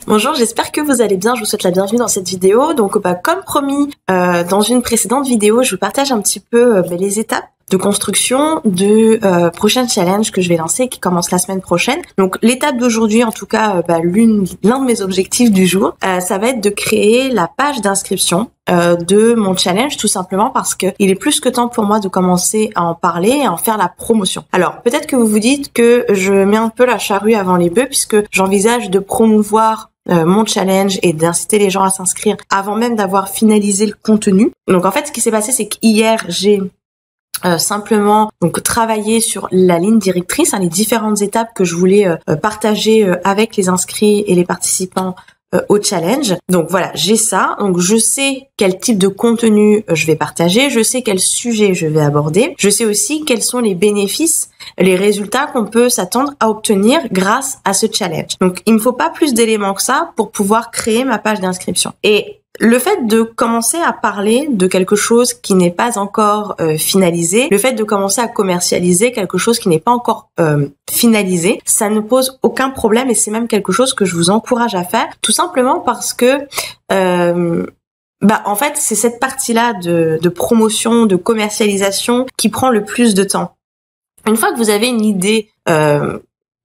Bonjour, j'espère que vous allez bien. Je vous souhaite la bienvenue dans cette vidéo. Donc, comme promis, dans une précédente vidéo, je vous partage un petit peu les étapes de construction de prochain challenge que je vais lancer et qui commence la semaine prochaine. Donc, l'étape d'aujourd'hui, en tout cas, l'un de mes objectifs du jour, ça va être de créer la page d'inscription de mon challenge, tout simplement parce que il est plus que temps pour moi de commencer à en parler et à en faire la promotion. Alors, peut-être que vous vous dites que je mets un peu la charrue avant les bœufs puisque j'envisage de promouvoir mon challenge et d'inciter les gens à s'inscrire avant même d'avoir finalisé le contenu. Donc, en fait, ce qui s'est passé, c'est qu'hier, j'ai simplement donc travailler sur la ligne directrice, les différentes étapes que je voulais partager avec les inscrits et les participants au challenge. Donc voilà, j'ai ça. Donc je sais quel type de contenu je vais partager, je sais quel sujet je vais aborder, je sais aussi quels sont les bénéfices, les résultats qu'on peut s'attendre à obtenir grâce à ce challenge. Donc il me faut pas plus d'éléments que ça pour pouvoir créer ma page d'inscription. Et le fait de commencer à parler de quelque chose qui n'est pas encore finalisé, le fait de commencer à commercialiser quelque chose qui n'est pas encore finalisé, ça ne pose aucun problème et c'est même quelque chose que je vous encourage à faire, tout simplement parce que en fait, c'est cette partie-là de promotion, de commercialisation qui prend le plus de temps. Une fois que vous avez une idée,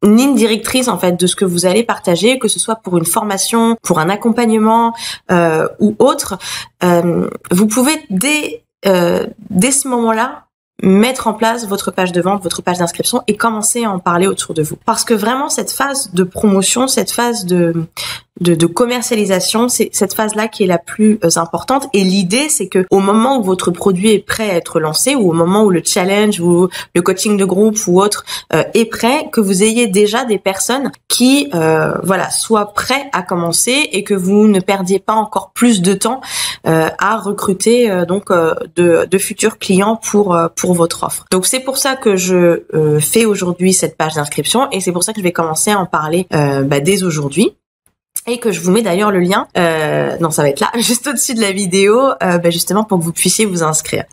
une ligne directrice en fait de ce que vous allez partager, que ce soit pour une formation, pour un accompagnement ou autre, vous pouvez dès ce moment-là mettre en place votre page de vente, votre page d'inscription et commencer à en parler autour de vous. Parce que vraiment cette phase de promotion, cette phase de commercialisation, c'est cette phase-là qui est la plus importante. Et l'idée, c'est que au moment où votre produit est prêt à être lancé, ou au moment où le challenge ou le coaching de groupe ou autre est prêt, que vous ayez déjà des personnes qui soient prêts à commencer et que vous ne perdiez pas encore plus de temps à recruter de futurs clients pour votre offre. Donc c'est pour ça que je fais aujourd'hui cette page d'inscription et c'est pour ça que je vais commencer à en parler dès aujourd'hui. Et que je vous mets d'ailleurs le lien, ça va être là, juste au-dessus de la vidéo, justement pour que vous puissiez vous inscrire.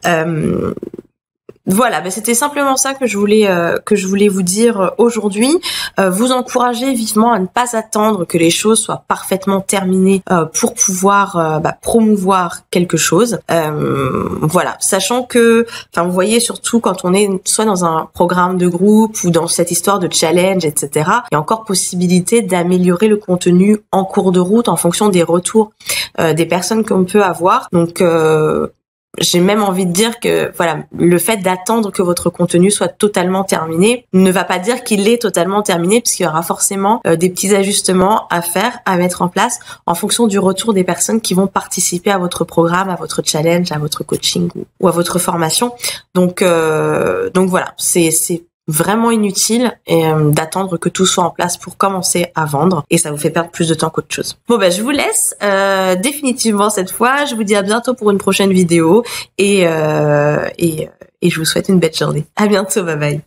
Voilà, c'était simplement ça que je voulais vous dire aujourd'hui. Vous encourager vivement à ne pas attendre que les choses soient parfaitement terminées pour pouvoir promouvoir quelque chose. Voilà, sachant que, vous voyez surtout quand on est soit dans un programme de groupe ou dans cette histoire de challenge, etc. Il y a encore possibilité d'améliorer le contenu en cours de route en fonction des retours des personnes qu'on peut avoir. Donc j'ai même envie de dire que le fait d'attendre que votre contenu soit totalement terminé ne va pas dire qu'il est totalement terminé puisqu'il y aura forcément des petits ajustements à faire, à mettre en place en fonction du retour des personnes qui vont participer à votre programme, à votre challenge, à votre coaching ou à votre formation. Donc voilà, c'est vraiment inutile d'attendre que tout soit en place pour commencer à vendre et ça vous fait perdre plus de temps qu'autre chose. Je vous laisse définitivement cette fois. Je vous dis à bientôt pour une prochaine vidéo et je vous souhaite une belle journée. À bientôt, bye bye.